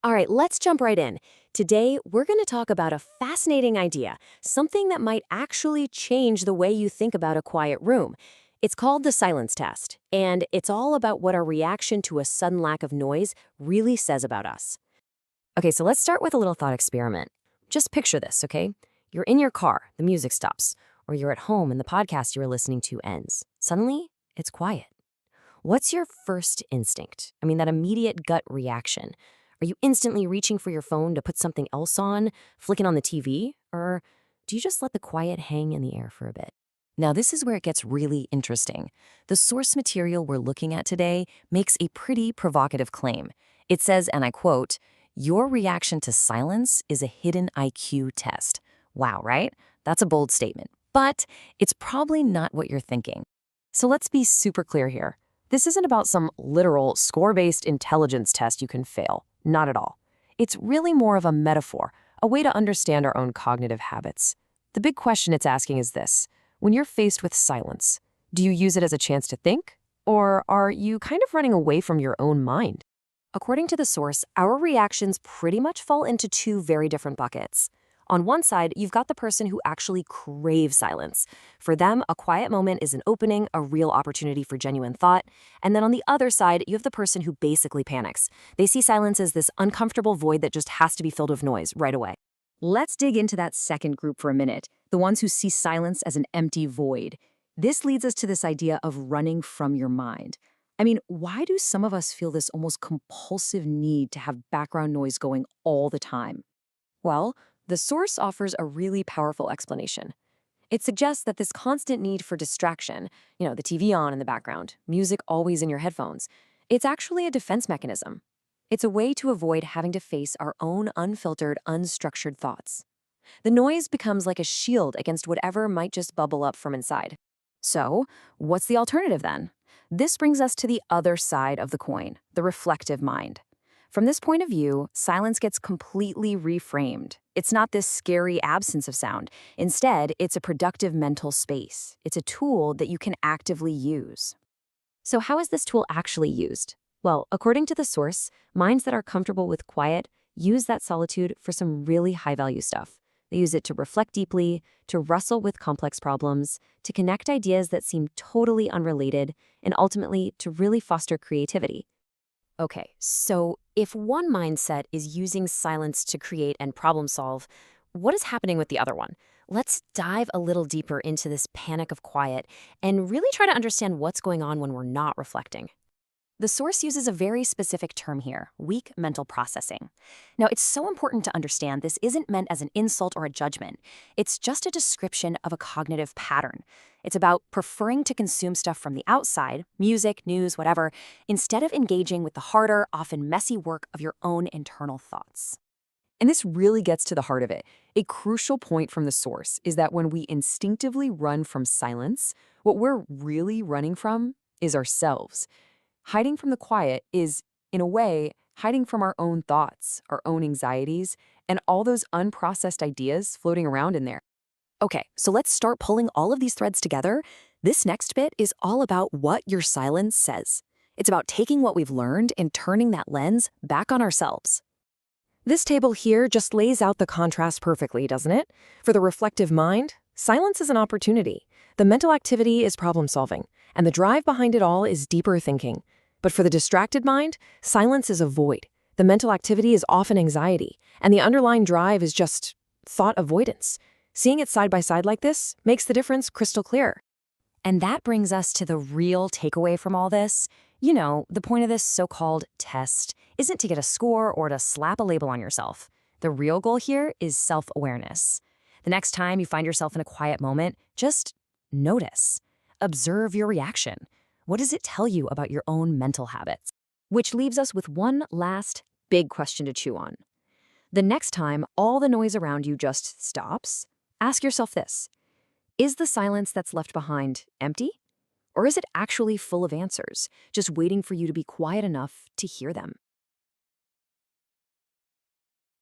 All right, let's jump right in. Today, we're going to talk about a fascinating idea, something that might actually change the way you think about a quiet room. It's called the silence test, and it's all about what our reaction to a sudden lack of noise really says about us. Okay, so let's start with a little thought experiment. Just picture this, okay? You're in your car, the music stops, or you're at home and the podcast you were listening to ends. Suddenly, it's quiet. What's your first instinct? I mean, that immediate gut reaction. Are you instantly reaching for your phone to put something else on, flicking on the TV? Or do you just let the quiet hang in the air for a bit? Now, this is where it gets really interesting. The source material we're looking at today makes a pretty provocative claim. It says, and I quote, "Your reaction to silence is a hidden IQ test." Wow, right? That's a bold statement, but it's probably not what you're thinking. So let's be super clear here. This isn't about some literal score-based intelligence test you can fail. Not at all. It's really more of a metaphor, a way to understand our own cognitive habits. The big question it's asking is this: when you're faced with silence, do you use it as a chance to think? Or are you kind of running away from your own mind? According to the source, our reactions pretty much fall into two very different buckets. On one side, you've got the person who actually craves silence. For them, a quiet moment is an opening, a real opportunity for genuine thought. And then on the other side, you have the person who basically panics. They see silence as this uncomfortable void that just has to be filled with noise right away. Let's dig into that second group for a minute, the ones who see silence as an empty void. This leads us to this idea of running from your mind. I mean, why do some of us feel this almost compulsive need to have background noise going all the time? Well, the source offers a really powerful explanation. It suggests that this constant need for distraction, the TV on in the background, music always in your headphones, it's actually a defense mechanism. It's a way to avoid having to face our own unfiltered, unstructured thoughts. The noise becomes like a shield against whatever might just bubble up from inside. So, what's the alternative then? This brings us to the other side of the coin, the reflective mind. From this point of view, silence gets completely reframed. It's not this scary absence of sound. Instead, it's a productive mental space. It's a tool that you can actively use. So how is this tool actually used? Well, according to the source, minds that are comfortable with quiet use that solitude for some really high-value stuff. They use it to reflect deeply, to wrestle with complex problems, to connect ideas that seem totally unrelated, and ultimately to really foster creativity. Okay, so if one mindset is using silence to create and problem solve, what is happening with the other one? Let's dive a little deeper into this panic of quiet and really try to understand what's going on when we're not reflecting. The source uses a very specific term here, weak mental processing. Now, it's so important to understand this isn't meant as an insult or a judgment. It's just a description of a cognitive pattern. It's about preferring to consume stuff from the outside, music, news, whatever, instead of engaging with the harder, often messy work of your own internal thoughts. And this really gets to the heart of it. A crucial point from the source is that when we instinctively run from silence, what we're really running from is ourselves. Hiding from the quiet is, in a way, hiding from our own thoughts, our own anxieties, and all those unprocessed ideas floating around in there. Okay, so let's start pulling all of these threads together. This next bit is all about what your silence says. It's about taking what we've learned and turning that lens back on ourselves. This table here just lays out the contrast perfectly, doesn't it? For the reflective mind, silence is an opportunity. The mental activity is problem solving, and the drive behind it all is deeper thinking. But for the distracted mind, silence is a void. The mental activity is often anxiety, and the underlying drive is just thought avoidance. Seeing it side by side like this makes the difference crystal clear. And that brings us to the real takeaway from all this. The point of this so-called test isn't to get a score or to slap a label on yourself. The real goal here is self-awareness. The next time you find yourself in a quiet moment, just notice. Observe your reaction. What does it tell you about your own mental habits? Which leaves us with one last big question to chew on. The next time all the noise around you just stops, ask yourself this: is the silence that's left behind empty? Or is it actually full of answers, just waiting for you to be quiet enough to hear them?